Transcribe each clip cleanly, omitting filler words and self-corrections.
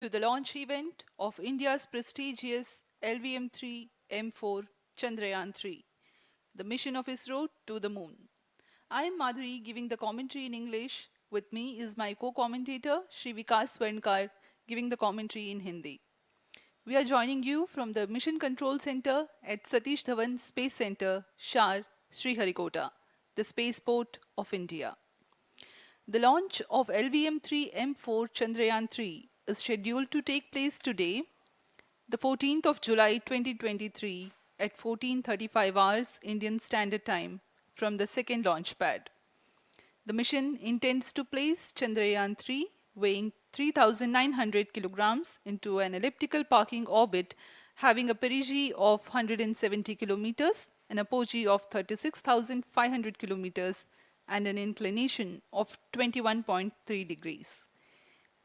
to the launch event of India's prestigious LVM-3 M4 Chandrayaan 3, the mission of Isro to the moon. I am Madhuri giving the commentary in English. With me is my co-commentator Shri Vikas Swarnkar giving the commentary in Hindi. We are joining you from the Mission Control Center at Satish Dhawan Space Center, Shar, Sriharikota, the spaceport of India. The launch of LVM-3 M4 Chandrayaan 3 is scheduled to take place today, the 14th of July 2023 at 14:35 hours Indian Standard Time from the second launch pad. The mission intends to place Chandrayaan 3 weighing 3,900 kilograms into an elliptical parking orbit having a perigee of 170 kilometers, an apogee of 36,500 kilometers, and an inclination of 21.3 degrees.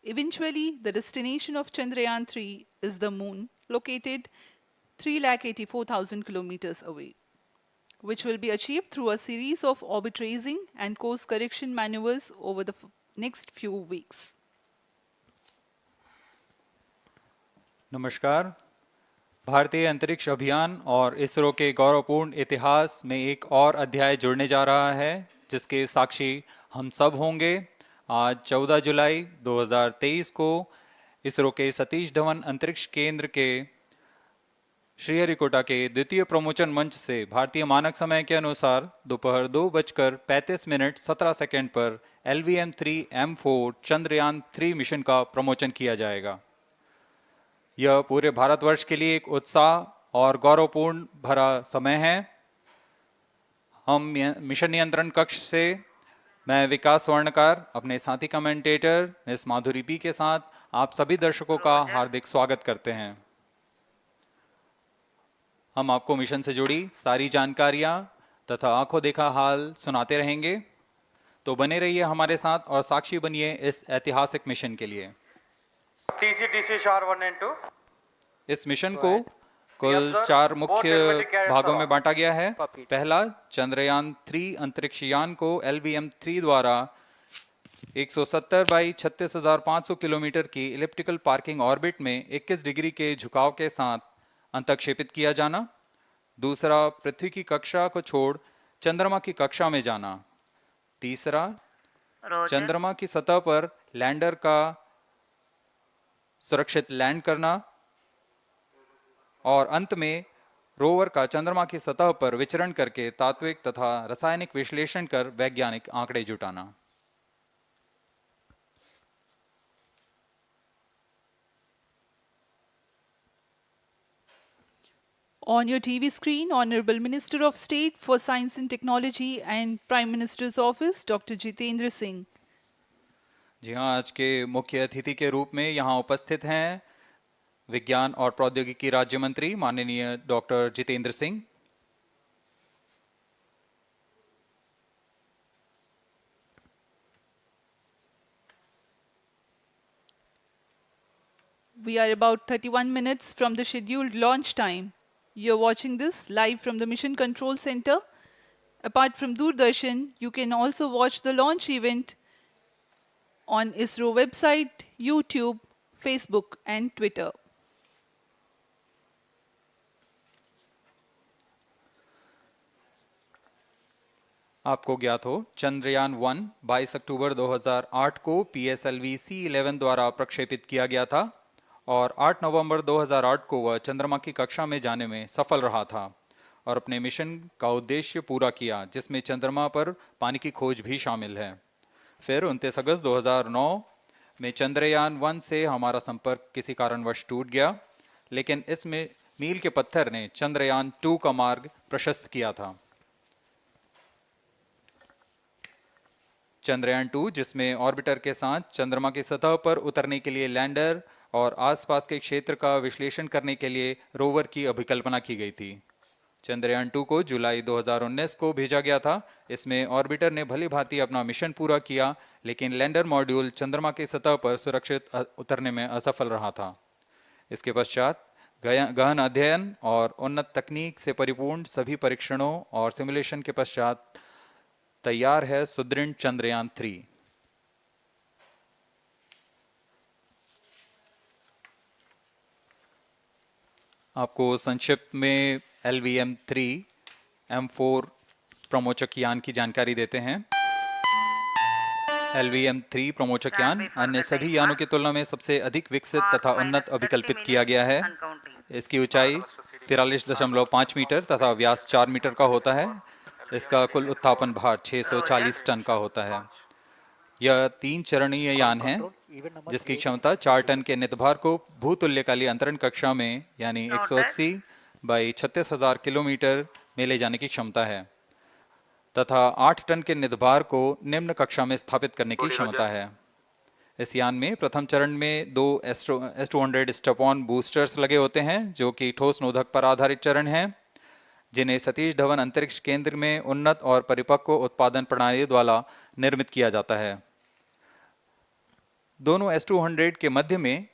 Eventually, the destination of Chandrayaan 3 is the moon, located 3,84,000 kilometers away, which will be achieved through a series of orbit raising and course correction maneuvers over the next few weeks. नमस्कार। भारतीय अंतरिक्ष अभियान और इसरो के गौरवपूर्ण इतिहास में एक और अध्याय जुड़ने जा रहा है, जिसके साक्षी हम सब होंगे। आज 14 जुलाई 2023 को इसरो के सतीश धवन अंतरिक्ष केंद्र के श्रीहरिकोटा के द्वितीय प्रमोचन मंच से भारतीय मानक समय के अनुसार दोपहर 2:35:17 पर LVM-3 M4 चंद्रयान 3 मिशन का प्रमोचन किया जाएगा। यह पूरे भारतवर्ष के लिए एक उत्साह और गौरवपूर्ण भरा समय है। हम मिशन नियंत्रण कक्ष से मैं विकास स्वर्णकार, अपने साथी कमेंटेटर मिस माधुरी पी के साथ आप सभी दर्शकों का हार्दिक स्वागत करते हैं। हम आपको मिशन से जुड़ी सारी जानकारियां तथा आंखों देखा हाल सुनाते रहेंगे, तो बने रहिए हमारे साथ और साक्षी बनिए इस ऐतिहासिक मिशन के लिए। TCTC Shar 1 and 2। इस मिशन को कुल 4 मुख्य भागों में बांटा गया है। पहला, चंद्रयान 3 अंतरिक्ष यान को LVM-3 द्वारा 170 बाई 36,500 किलोमीटर की इलिप्टिकल पार्किंग ऑर्बिट में 21 डिग्री के झुकाव के साथ अंतक्षेपित किया जाना। दूसरा, पृथ्वी की कक्षा को छोड़ चंद्रमा की कक्षा में जाना। तीसरा, चंद्रमा की सतह पर लैंडर का सुरक्षित लैंड करना। और अंत में रोवर का चंद्रमा की सतह पर विचरण करके तात्विक तथा रासायनिक विश्लेषण कर वैज्ञानिक आंकड़े जुटाना। On your TV screen, Honorable Minister of State for Science and Technology and Prime Minister's Office, Dr. Jitendra Singh. जी हाँ, आज के मुख्य अतिथि के रूप में यहाँ उपस्थित हैं विज्ञान और प्रौद्योगिकी राज्य मंत्री माननीय doctor Jitendra Singh. We are about 31 minutes from the scheduled launch time. You're watching this live from the Mission Control Center. Apart from Doordarshan, you can also watch the launch event on ISRO website, YouTube, Facebook and Twitter. आपको ज्ञात हो, चंद्रयान 1 22 अक्टूबर 2008 को PSLV C11 द्वारा प्रक्षेपित किया गया था और 8 नवंबर 2008 को वह चंद्रमा की कक्षा में जाने में सफल रहा था और अपने मिशन का उद्देश्य पूरा किया, जिसमें चंद्रमा पर पानी की खोज भी शामिल है। फिर 29 अगस्त 2009 में चंद्रयान 1 से हमारा संपर्क किसी कारणवश टूट गया, लेकिन इसमें मील के पत्थर ने चंद्रयान 2 का मार्ग प्रशस्त किया था। चंद्रयान 2, जिसमें ऑर्बिटर के साथ चंद्रमा की सतह पर उतरने के लिए लैंडर और आसपास के क्षेत्र का विश्लेषण करने के लिए रोवर की अभिकल्पना की गई थी। चंद्रयान 2 को जुलाई 2019 को भेजा गया था। इसमें ऑर्बिटर ने भली भांति अपना मिशन पूरा किया, लेकिन लैंडर मॉड्यूल चंद्रमा की सतह पर सुरक्षित उतरने में असफल रहा था। इसके पश्चात गहन अध्ययन और उन्नत तकनीक से परिपूर्ण सभी परीक्षणों और सिमुलेशन के पश्चात तैयार है सुदृढ़ चंद्रयान 3। आपको संक्षिप्त में LVM-3 M4 प्रमोचक यान की जानकारी देते हैं। LVM-3 प्रमोचक यान अन्य सभी यानों की तुलना में सबसे अधिक विकसित तथा उन्नत अभिकल्पित किया गया है। इसकी ऊंचाई 43.5 मीटर तथा व्यास 4 मीटर का होता है। इसका कुल उत्थापन भार 640 टन का होता है। यह 3 चरणीय यान है जिसकी क्षमता 4 टन के नितभार को भूतुल्यकालीय अंतरण कक्षा में यानी 180 बाई 36,000 किलोमीटर में ले जाने की क्षमता है तथा 8 टन के नितभार को निम्न कक्षा में स्थापित करने की क्षमता है। इस यान में प्रथम चरण में 2 S200 स्टेप-ऑन बूस्टर्स लगे होते हैं जो कि ठोस नोदक पर आधारित चरण हैं, जिन्हें सतीश धवन अंतरिक्ष केंद्र में उन्नत और परिपक्व उत्पादन प्रणाली द्वारा निर्मित किया जाता है। दोनों S200 के मध्य में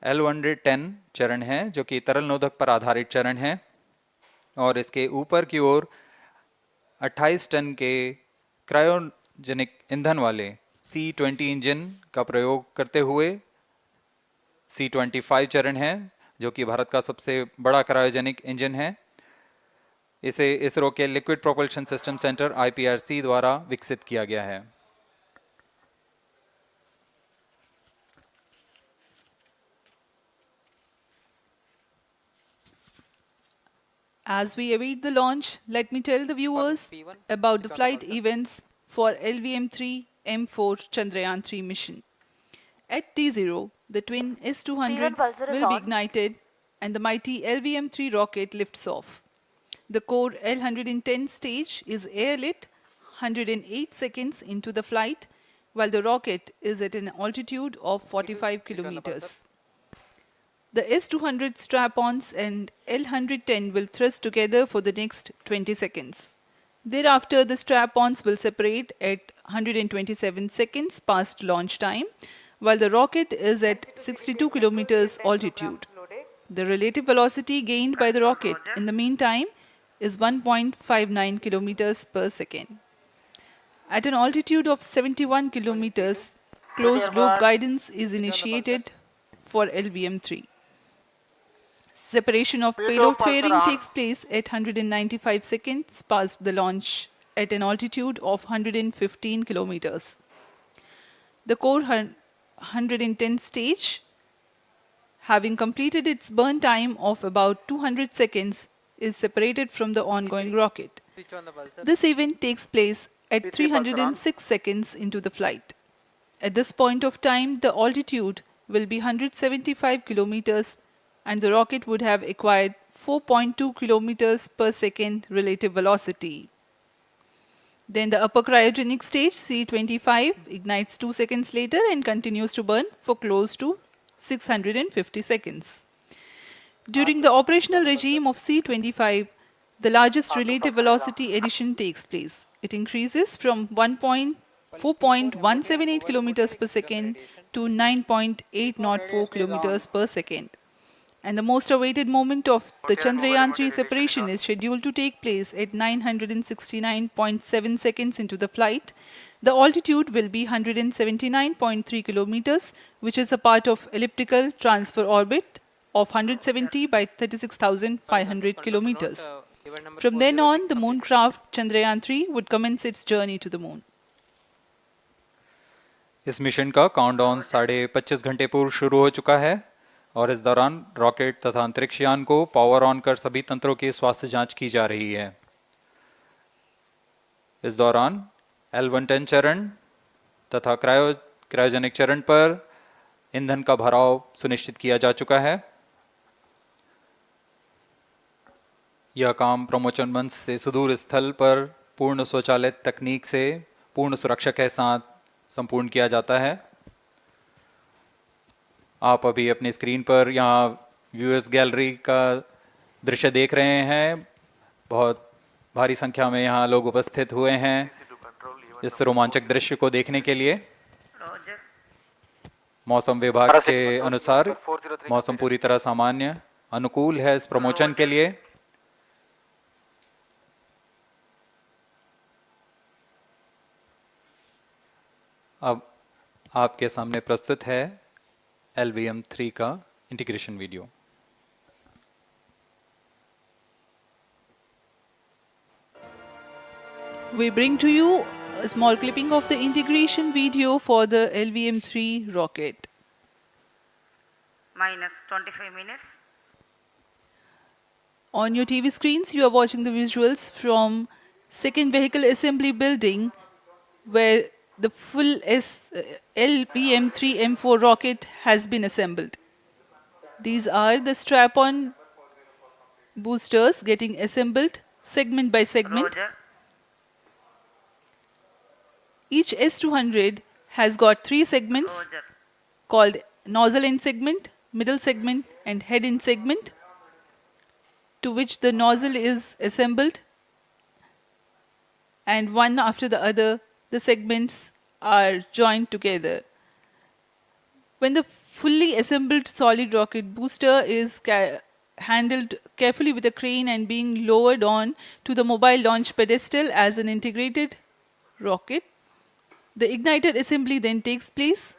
L110 चरण है जो कि तरल नोदक पर आधारित चरण है और इसके ऊपर की ओर 28 टन के क्रायोजेनिक ईंधन वाले C20 इंजन का प्रयोग करते हुए C25 चरण है जो कि भारत का सबसे बड़ा क्रायोजेनिक इंजन है। इसे इसरो के liquid propulsion system centre IPRC द्वारा विकसित किया गया है। As we await the launch, let me tell the viewers about the flight events for LVM-3 M4 Chandrayaan 3 mission. At T0, the twin S200s will be ignited and the mighty LVM-3 rocket lifts off. The core L110 stage is airlit 108 seconds into the flight, while the rocket is at an altitude of 45 kilometers. The S200 strap-ons and L110 will thrust together for the next 20 seconds. Thereafter, the strap-ons will separate at 127 seconds past launch time, while the rocket is at 62 kilometers altitude. The relative velocity gained by the rocket in the meantime is 1.59 kilometers per second. At an altitude of 71 kilometers, closed loop guidance is initiated for LVM-3. Separation of payload fairing takes place at 195 seconds past the launch at an altitude of 115 kilometers. The core 110 stage, having completed its burn time of about 200 seconds, is separated from the ongoing rocket. This event takes place at 306 seconds into the flight. At this point of time, the altitude will be 175 kilometers and the rocket would have acquired 4.2 kilometers per second relative velocity. Then the upper cryogenic stage, C25, ignites 2 seconds later and continues to burn for close to 650 seconds. During the operational regime of C25, the largest relative velocity addition takes place. It increases from 4.178 kilometers per second to 9.804 kilometers per second. And the most awaited moment of the Chandrayaan 3 separation is scheduled to take place at 969.7 seconds into the flight. The altitude will be 179.3 kilometers, which is a part of elliptical transfer orbit of 170 by 36,500 kilometers. From then on, the mooncraft Chandrayaan 3 would commence its journey to the moon. इस mission का countdown 25.5 घंटे पूर्व शुरू हो चुका है और इस दौरान रॉकेट तथा अंतरिक्ष यान को पावर ऑन कर सभी तंत्रों की स्वास्थ्य जांच की जा रही है। इस दौरान L110 चरण तथा क्रायोजेनिक चरण पर ईंधन का भराव सुनिश्चित किया जा चुका है। यह काम प्रमोचन मंच से सुदूर स्थल पर पूर्ण स्वचालित तकनीक से पूर्ण सुरक्षा के साथ संपूर्ण किया जाता है। आप अभी अपनी स्क्रीन पर यहाँ व्यूअर्स गैलरी का दृश्य देख रहे हैं। बहुत भारी संख्या में यहाँ लोग उपस्थित हुए हैं इस रोमांचक दृश्य को देखने के लिए। मौसम विभाग के अनुसार मौसम पूरी तरह सामान्य अनुकूल है इस प्रमोशन के लिए। अब आपके सामने प्रस्तुत है LVM-3 का integration video. We bring to you a small clipping of the integration video for the LVM-3 rocket. minus 25 minutes. On your TV screens, you are watching the visuals from second vehicle assembly building where the full LVM-3M4 rocket has been assembled. These are the strap-on boosters getting assembled segment by segment. Roger. Each S200 has got 3 segments Roger. called nozzle end segment, middle segment and head end segment, to which the nozzle is assembled, and one after the other the segments are joined together. When the fully assembled solid rocket booster is handled carefully with a crane and being lowered on to the mobile launch pedestal as an integrated rocket, the igniter assembly then takes place,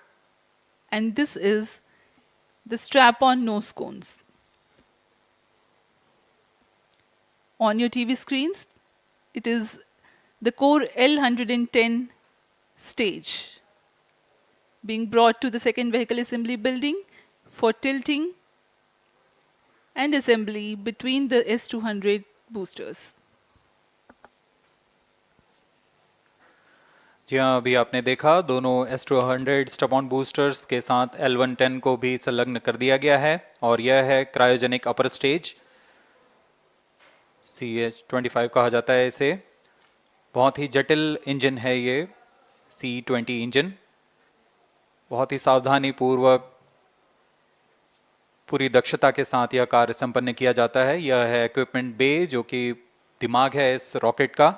and this is the strap-on nose cones. On your TV screens, it is the core L110 stage being brought to the second vehicle assembly building for tilting and assembly between the S200 boosters. जी हाँ, अभी आपने देखा दोनों S200 stub-on boosters के साथ L110 को भी संलग्न कर दिया गया है और यह है क्रायोजेनिक अपर स्टेज, CH-25 कहा जाता है इसे। बहुत ही जटिल इंजन है ये C-20 इंजन। बहुत ही सावधानी पूर्वक पूरी दक्षता के साथ यह कार्य संपन्न किया जाता है। यह है इक्विपमेंट बे जो कि दिमाग है इस रॉकेट का,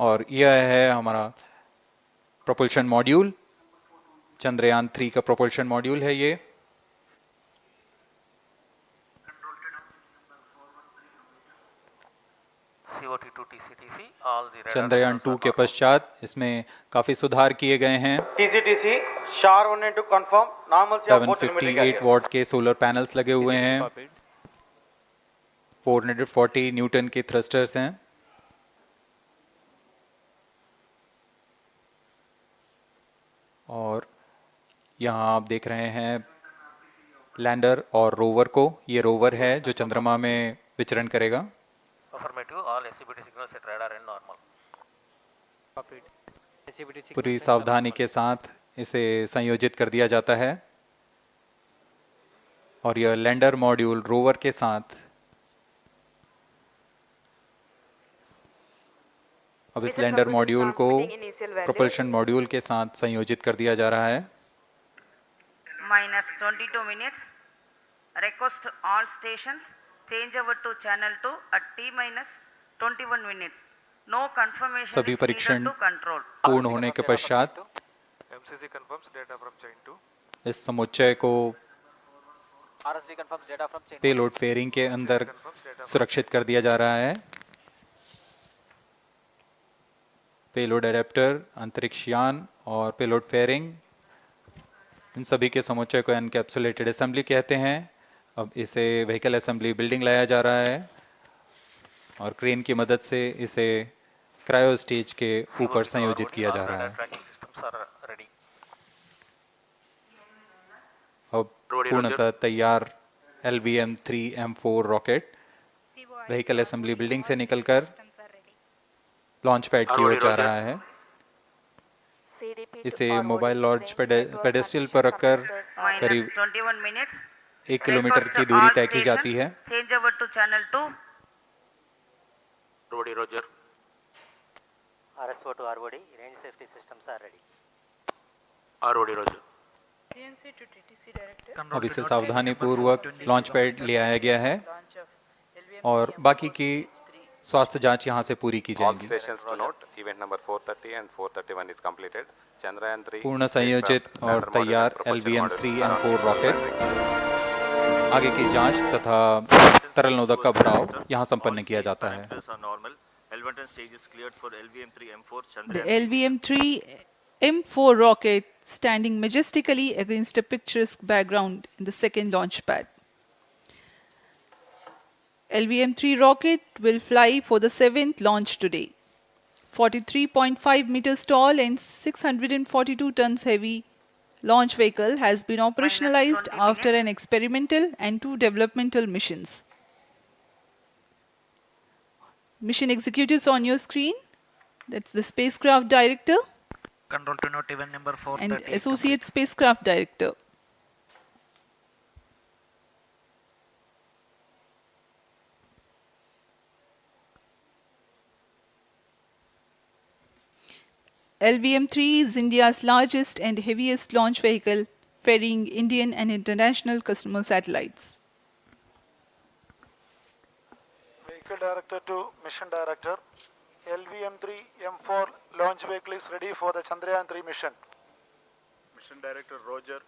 और यह है हमारा प्रोपल्शन मॉड्यूल, चंद्रयान 3 का प्रोपल्शन मॉड्यूल है ये। चंद्रयान 2 के पश्चात इसमें काफी सुधार किए गए हैं। TCTC, SHAR 1 and 2 confirm, normalcy of both telemetry 758 carriers. What के सोलर पैनल्स लगे हुए हैं, 440 न्यूटन के थ्रस्टर्स हैं। और यहाँ आप देख रहे हैं लैंडर और रोवर को। ये रोवर है जो चंद्रमा में विचरण करेगा। पूरी सावधानी के साथ इसे संयोजित कर दिया जाता है और यह लैंडर मॉड्यूल रोवर के साथ अब इस लैंडर मॉड्यूल को प्रोपल्शन मॉड्यूल के साथ संयोजित कर दिया जा रहा है। minus 22 minutes. Request all stations change over to channel 2 at T minus 21 minutes. No confirmation सभी is परीक्षण needed to control. पूर्ण होने के पश्चात MCC confirms data from chain 2. इस समुच्चय को पेलोड फेयरिंग के अंदर सुरक्षित कर दिया जा रहा है। पेलोड एडेप्टर, अंतरिक्ष यान और पेलोड फेयरिंग, इन सभी के समुच्चय को एनकैप्सुलेटेड असेंबली कहते हैं। अब इसे व्हीकल असेंबली बिल्डिंग लाया जा रहा है और क्रेन की मदद से इसे क्रायो स्टेज के ऊपर संयोजित किया जा रहा है। अब पूर्णतः तैयार LVM-3M4 rocket vehicle assembly building से निकलकर लॉन्च पैड की ओर जा रहा है। इसे मोबाइल लॉन्च पेडेस्टल पर रखकर Minus करीब 21 minutes. 1 किलोमीटर Request की दूरी all तय की जाती है। stations change over to channel 2. Roger. RSO to ROD, range safety systems are ready. Roger. अब इसे सावधानी पूर्वक लॉन्च पैड ले आया गया है और बाकी की स्वास्थ्य जांच यहां से पूरी की All जाएंगी। stations to note, event number 430 and 431 is completed. Chandrayaan 3 पूर्ण संयोजित और तैयार LVM-3M4 रॉकेट आगे की जांच तथा तरल नोदक का भराव यहां संपन्न किया जाता है। The LVM-3M4 rocket standing majestically against a picturesque background in the second launch pad. LVM-3 rocket will fly for the 7th launch today. 43.5 meters tall and 642 tons heavy launch vehicle has been operationalized 20 after minutes. an experimental and 2 developmental missions. Mission executives on your screen. That's the spacecraft director Control to note event number and 438 associate complete. spacecraft director. LVM-3 is India's largest and heaviest launch vehicle, ferrying Indian and international customer satellites. Vehicle Director to Mission Director. LVM-3 M4 launch vehicle is ready for the Chandrayaan 3 mission. Mission Director Roger.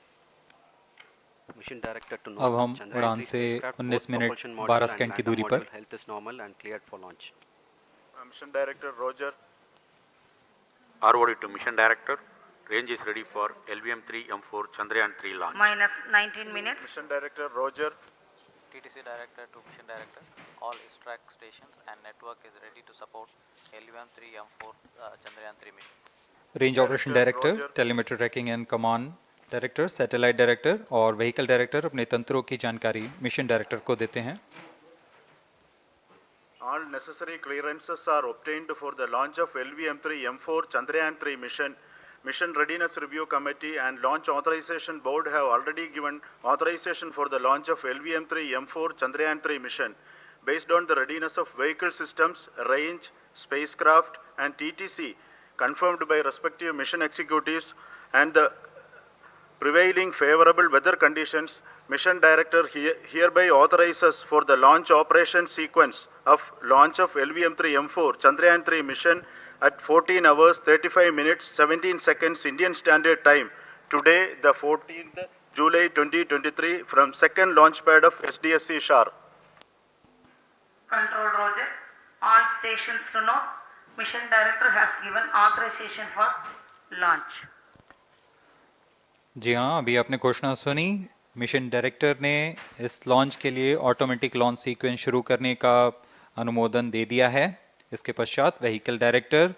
Mission Director to अब हम Chandrayaan उड़ान 3 से spacecraft, 19 both minute propulsion module 12 and second की lander दूरी पर module health is normal and cleared for launch. Mission Director Roger. ROD to Mission Director. Range is ready for LVM-3 M4 Chandrayaan 3 launch. Minus 19 minutes. Mission Director Roger. TTC Director to Mission Director. All ISTRAC stations and network is ready to support LVM-3 M4 Chandrayaan 3 mission. Range operation director, telemetry tracking and command director, satellite director और vehicle director अपने तंत्रों की जानकारी mission director को देते हैं. All necessary clearances are obtained for the launch of LVM-3 M4 Chandrayaan 3 mission. Mission Readiness Review Committee and Launch Authorization Board have already given authorization for the launch of LVM-3 M4 Chandrayaan 3 mission. Based on the readiness of vehicle systems, range, spacecraft and TTC confirmed by respective mission executives and the prevailing favorable weather conditions, Mission Director hereby authorizes for the launch operation sequence of launch of LVM-3 M4 Chandrayaan 3 mission at 14 hours 35 minutes 17 seconds Indian Standard Time today, the 14th July 2023 from second launch pad of SDSC Shar. Control Roger. All stations to know. Mission Director has given authorization for launch. जी हाँ, अभी आपने घोषणा सुनी. Mission director ने इस launch के लिए automatic launch sequence शुरू करने का अनुमोदन दे दिया है. इसके पश्चात vehicle director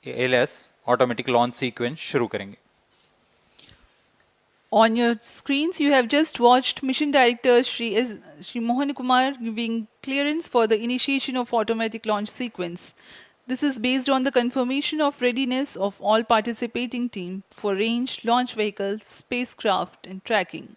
LS automatic launch sequence शुरू करेंगे. On your screens, you have just watched Mission Director Shri Mohan Kumar giving clearance for the initiation of automatic launch sequence. This is based on the confirmation of readiness of all participating team for range, launch vehicles, spacecraft and tracking.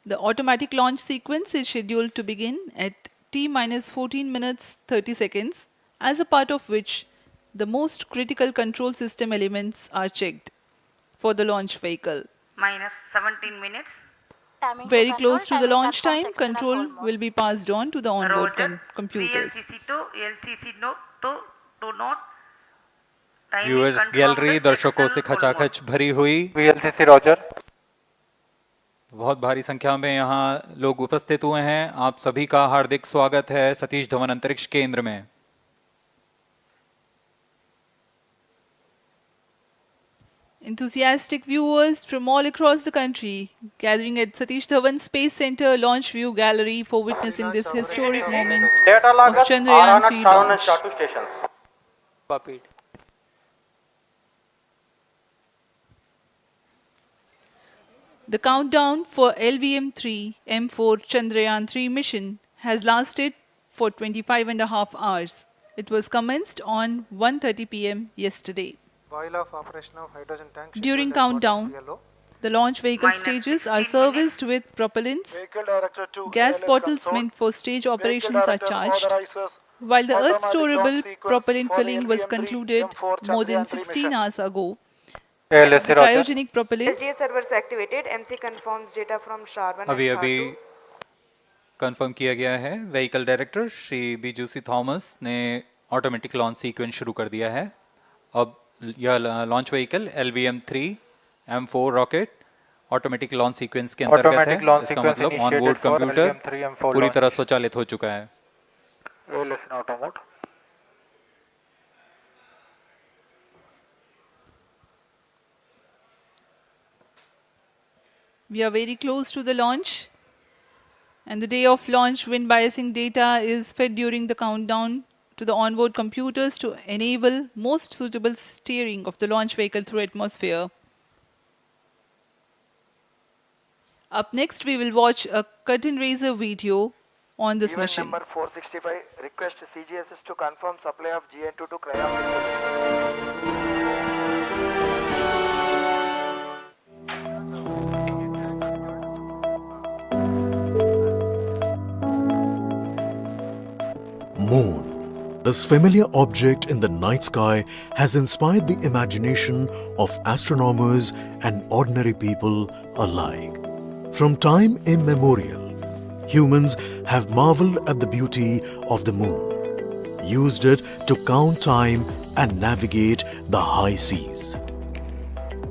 The automatic launch sequence is scheduled to begin at T-14 minutes 30 seconds, as a part of which the most critical control system elements are checked for the launch vehicle. Minus 17 minutes. Very close to the launch time, control will be passed on to the onboard Roger. computers. VLCC to LCC note to note. Timing viewers confirmed gallery दर्शकों से external hold खचाखच भरी हुई. VLCC Roger. बहुत भारी संख्या में यहाँ लोग उपस्थित हुए हैं. आप सभी का हार्दिक स्वागत है सतीश धवन अंतरिक्ष केंद्र में. Enthusiastic viewers from all across the country gathering at Satish Dhawan Space Center Launch View Gallery for witnessing this historic moment Data of loggers are Chandrayaan on 3 at 7 and launch. SHA-2 stations. Copied. The countdown for LVM-3 M4 Chandrayaan 3 mission has lasted for 25 and a half hours. It was commenced on 1:30 p.m. yesterday. While of operation of hydrogen tank. During countdown, the launch vehicle Minus stages 16 are serviced with propellants. Vehicle Director to Gas ALS bottles console. meant for stage Vehicle operations are Director charged, authorizes while the Earth automatic storable launch sequence propellant for the filling was LVM-3 concluded M4 more than Chandrayaan 3 16 mission. hours ago. ALSC The Roger. cryogenic propellants SDA servers activated. MC confirms data from SHAR-1 अभी and अभी SHAR-2. Confirm किया गया है. Vehicle director Shri बीजूसी Thomas ने automatic launch sequence शुरू कर दिया है. अब यह launch vehicle LVM-3 M4 rocket automatic launch sequence के अंतर्गत Automatic है. launch इसका sequence मतलब initiated onboard for computer LVM-3 M4 पूरी launch. तरह स्वचालित हो चुका है. ALS in auto mode. We are very close to the launch. And the day of launch, wind biasing data is fed during the countdown to the onboard computers to enable most suitable steering of the launch vehicle through atmosphere. Up next, we will watch a curtain raiser video on this Event mission. number 465, request CGSS to confirm supply of GN2 to cryo. Moon. This familiar object in the night sky has inspired the imagination of astronomers and ordinary people alike. From time immemorial, humans have marveled at the beauty of the moon, used it to count time and navigate the high seas.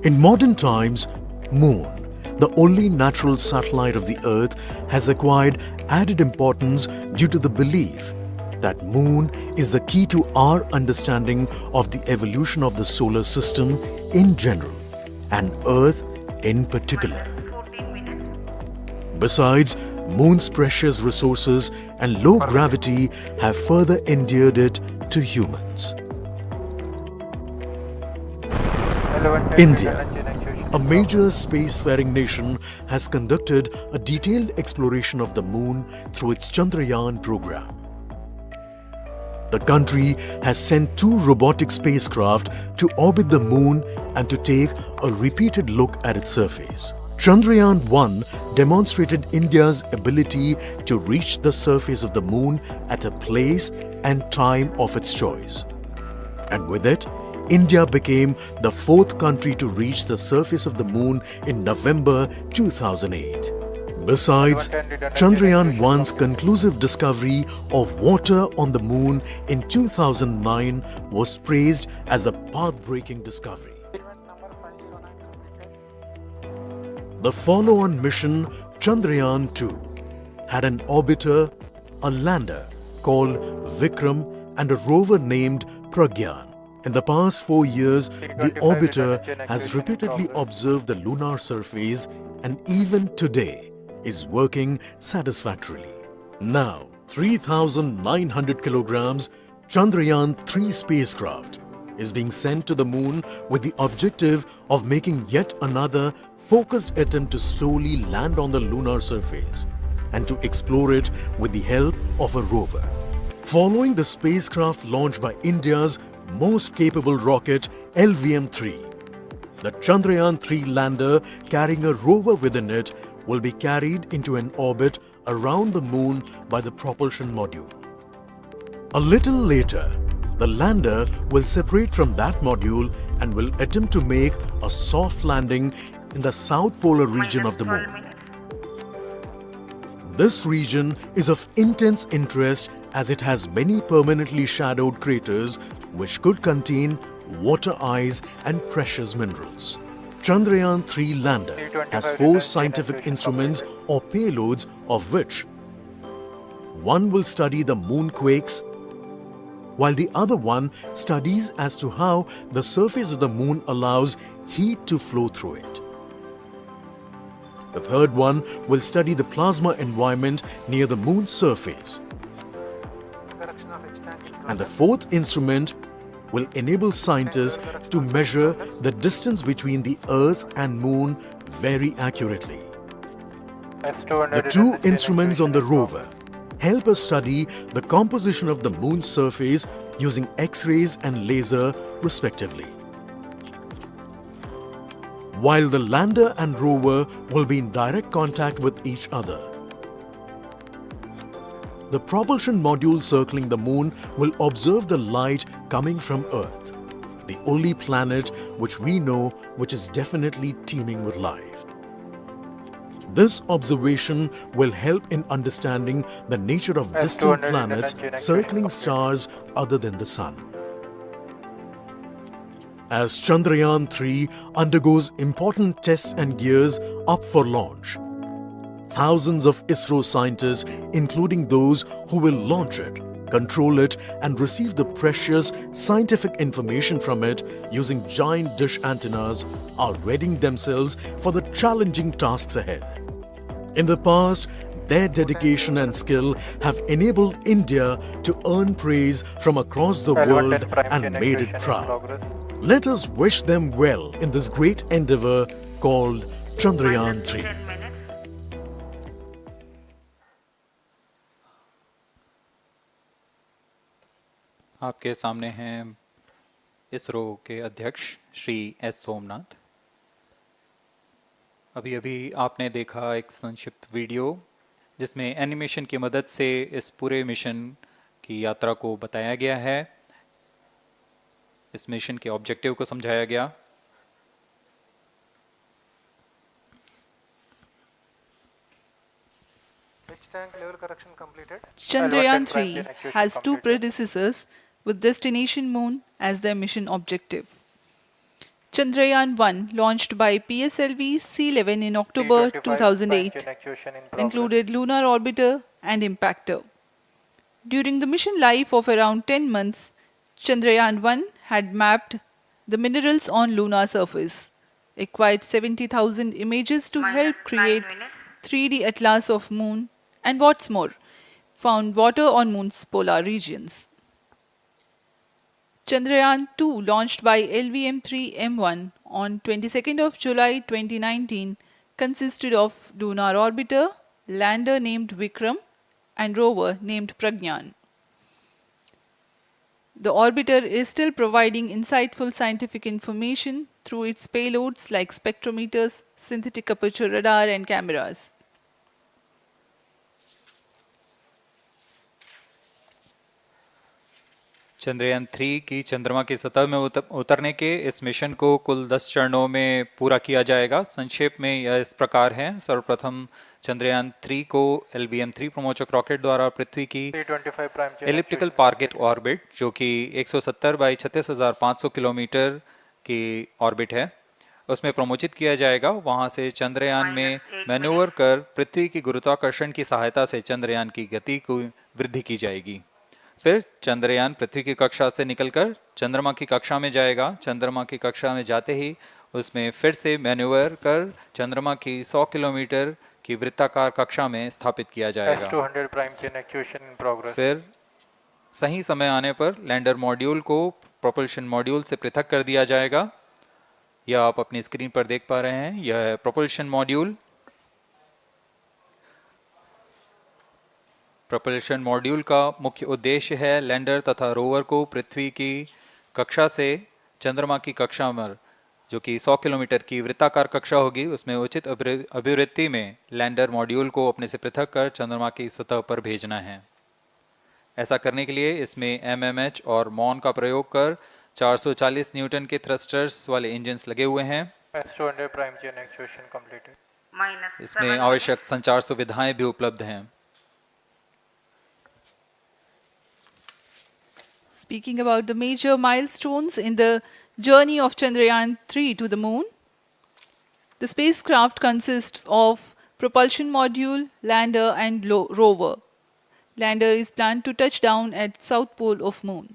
In modern times, Moon, the only natural satellite of the Earth, has acquired added importance due to the belief that Moon is the key to our understanding of the evolution of the solar system in general and Earth in particular. Besides, Moon's precious resources and low gravity have further endeared it to humans. India, a major spacefaring nation, has conducted a detailed exploration of the Moon through its Chandrayaan program. The country has sent 2 robotic spacecraft to orbit the Moon and to take a repeated look at its surface. Chandrayaan-1 demonstrated India's ability to reach the surface of the Moon at a place and time of its choice. And with it, India became the 4th country to reach the surface of the Moon in November 2008. Besides, Chandrayaan-1's conclusive discovery of water on the Moon in 2009 was praised as a path-breaking discovery. The follow-on mission, Chandrayaan-2, had an orbiter, a lander called Vikram, and a rover named Pragyan. In the past 4 years, the orbiter has repeatedly observed the lunar surface and even today is working satisfactorily. Now, 3,900 kilograms Chandrayaan-3 spacecraft is being sent to the Moon with the objective of making yet another focused attempt to slowly land on the lunar surface and to explore it with the help of a rover. Following the spacecraft launched by India's most capable rocket LVM-3, the Chandrayaan-3 lander carrying a rover within it will be carried into an orbit around the Moon by the propulsion module. A little later, the lander will separate from that module and will attempt to make a soft landing in the south polar region of the Moon. This region is of intense interest as it has many permanently shadowed craters which could contain water ice and precious minerals. Chandrayaan-3 lander has 4 scientific instruments or payloads, of which one will study the moonquakes, while the other one studies as to how the surface of the Moon allows heat to flow through it. The third one will study the plasma environment near the Moon's surface. And the 4th instrument will enable scientists to measure the distance between the Earth and Moon very accurately. The 2 instruments on the rover help us study the composition of the Moon's surface using X-rays and laser respectively. While the lander and rover will be in direct contact with each other. The propulsion module circling the Moon will observe the light coming from Earth, the only planet which we know which is definitely teeming with life. This observation will help in understanding the nature of distant planets circling stars other than the Sun. As Chandrayaan-3 undergoes important tests and gears up for launch, thousands of Isro scientists, including those who will launch it, control it, and receive the precious scientific information from it using giant dish antennas, are readying themselves for the challenging tasks ahead. In the past, Their dedication and skill have enabled India to earn praise from across the world and made it proud. Let us wish them well in this great endeavor called Chandrayaan 3. 10 minutes. आपके सामने हैं इसरो के अध्यक्ष Shri S Somnath. अभी अभी आपने देखा एक संक्षिप्त वीडियो जिसमें एनिमेशन की मदद से इस पूरे मिशन की यात्रा को बताया गया है, इस मिशन के ऑब्जेक्टिव को समझाया गया। Which tank level correction completed? Chandrayaan 3 has two predecessors with destination moon as their mission objective. Chandrayaan 1, launched by PSLV C11 in October 2008, included lunar orbiter and impactor. During the mission life of around 10 months, Chandrayaan 1 had mapped the minerals on lunar surface, acquired 70,000 images to help create 3D atlas of moon, and what's more, found water on moon's polar regions. Chandrayaan 2, launched by LVM-3M1 on 22nd of July 2019, consisted of lunar orbiter, lander named Vikram, and rover named Pragyan. The orbiter is still providing insightful scientific information through its payloads like spectrometers, synthetic aperture radar, and cameras. Chandrayaan 3 की चंद्रमा की सतह में उतरने के इस mission को कुल 10 चरणों में पूरा किया जाएगा। संक्षेप में यह इस प्रकार है। सर्वप्रथम चंद्रयान 3 को LVM-3 प्रमोचक रॉकेट द्वारा पृथ्वी की एलिप्टिकल टारगेट ऑर्बिट, जो कि 170 बाई 36,500 किलोमीटर की ऑर्बिट है, उसमें प्रमोचित किया जाएगा। वहां से चंद्रयान में मैन्यूवर कर पृथ्वी की गुरुत्वाकर्षण की सहायता से चंद्रयान की गति को वृद्धि की जाएगी। फिर चंद्रयान पृथ्वी की कक्षा से निकलकर चंद्रमा की कक्षा में जाएगा। चंद्रमा की कक्षा में जाते ही उसमें फिर से मैन्यूवर कर चंद्रमा की 100 किलोमीटर की वृत्ताकार कक्षा में स्थापित किया जाएगा। फिर सही समय आने पर लैंडर मॉड्यूल को प्रोपल्शन मॉड्यूल से पृथक कर दिया जाएगा। यह आप अपनी स्क्रीन पर देख पा रहे हैं, यह है प्रोपल्शन मॉड्यूल। प्रोपल्शन मॉड्यूल का मुख्य उद्देश्य है लैंडर तथा रोवर को पृथ्वी की कक्षा से चंद्रमा की कक्षा में, जो कि 100 किलोमीटर की वृत्ताकार कक्षा होगी, उसमें उचित अभिवृत्ति में लैंडर मॉड्यूल को अपने से पृथक कर चंद्रमा की सतह पर भेजना है। ऐसा करने के लिए इसमें MMH और मॉन का प्रयोग कर 440 न्यूटन के थ्रस्टर्स वाले इंजन्स लगे हुए हैं। इसमें आवश्यक संचार सुविधाएं भी उपलब्ध हैं। Speaking about the major milestones in the journey of Chandrayaan 3 to the moon, the spacecraft consists of propulsion module, lander, and rover. Lander is planned to touch down at south pole of moon.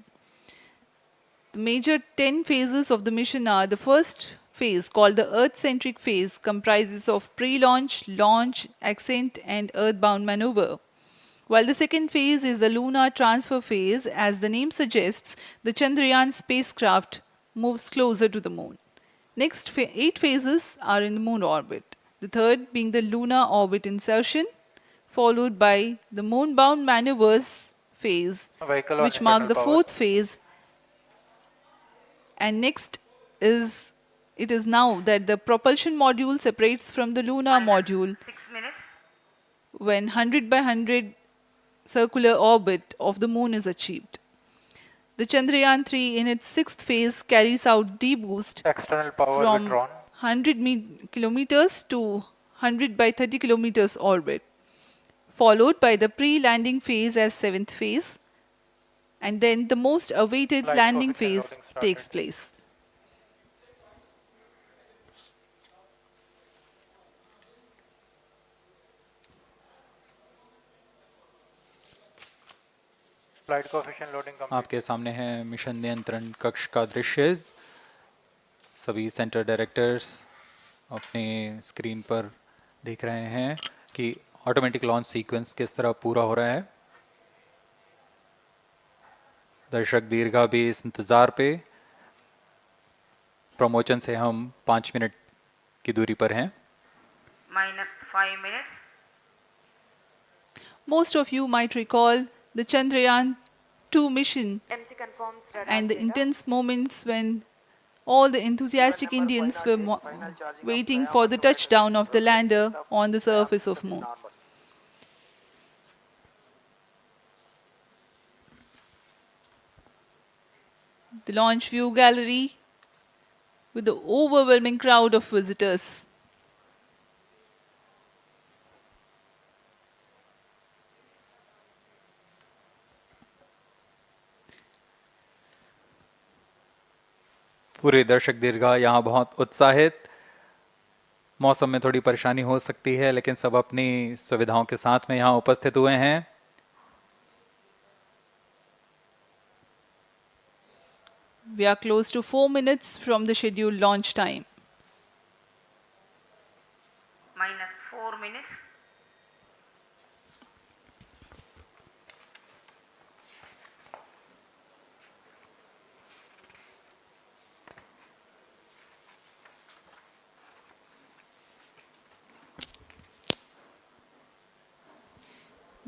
The major 10 phases of the mission are: the first phase, called the Earth-centric phase, comprises of pre-launch, launch, ascent, and earthbound maneuver. While the second phase is the lunar transfer phase, as the name suggests, the Chandrayaan spacecraft moves closer to the moon. Next 8 phases are in the moon orbit, the third being the lunar orbit insertion, followed by the moon-bound maneuvers phase, which mark the fourth phase. And next it is now that the propulsion module separates from the lunar module 6 minutes. when 100 by 100 circular orbit of the moon is achieved. The Chandrayaan 3 in its sixth phase carries out D-boost from 100 kilometers to 100 by 30 kilometers orbit, followed by the pre-landing phase as seventh phase, and then the most awaited landing phase takes place. आपके सामने है mission नियंत्रण कक्ष का दृश्य। सभी centre directors अपने screen पर देख रहे हैं कि ऑटोमेटिक लॉन्च सीक्वेंस किस तरह पूरा हो रहा है। दर्शक दीर्घा भी इस इंतजार पे। प्रमोशन से हम 5 मिनट की दूरी पर हैं। -5 minutes. Most of you might recall the Chandrayaan 2 mission MC confirms radar and the data. intense moments when all the enthusiastic Indians were waiting for the touchdown of the lander on the surface of Moon. The launch view gallery with the overwhelming crowd of visitors. पूरे दर्शक दीर्घा यहाँ बहुत उत्साहित। मौसम में थोड़ी परेशानी हो सकती है, लेकिन सब अपनी सुविधाओं के साथ में यहाँ उपस्थित हुए हैं। We are close to 4 minutes from the scheduled launch time. -4 minutes.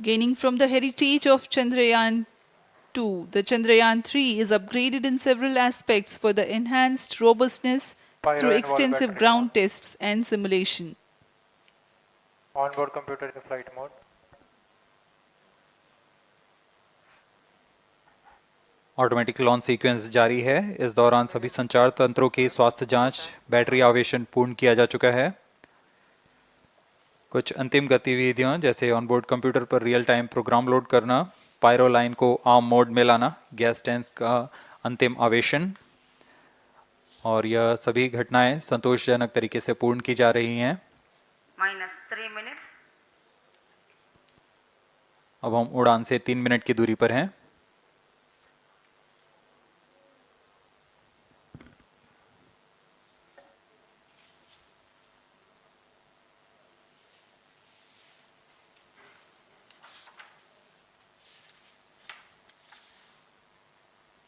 Gaining from the heritage of Chandrayaan 2, the Chandrayaan 3 is upgraded in several aspects for the enhanced robustness through extensive ground tests and simulation. Onboard computer in flight mode. Automatic launch sequence जारी है। इस दौरान सभी संचार तंत्रों की स्वास्थ्य जांच, बैटरी आवेशन पूर्ण किया जा चुका है। कुछ अंतिम गतिविधियां जैसे ऑनबोर्ड कंप्यूटर पर रियल टाइम प्रोग्राम लोड करना, पायरो लाइन को आर्म मोड में लाना, गैस टैंक का अंतिम आवेशन, और यह सभी घटनाएं संतोषजनक तरीके से पूर्ण की जा रही हैं। -3 minutes. अब हम उड़ान से 3 मिनट की दूरी पर हैं।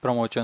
प्रमोशन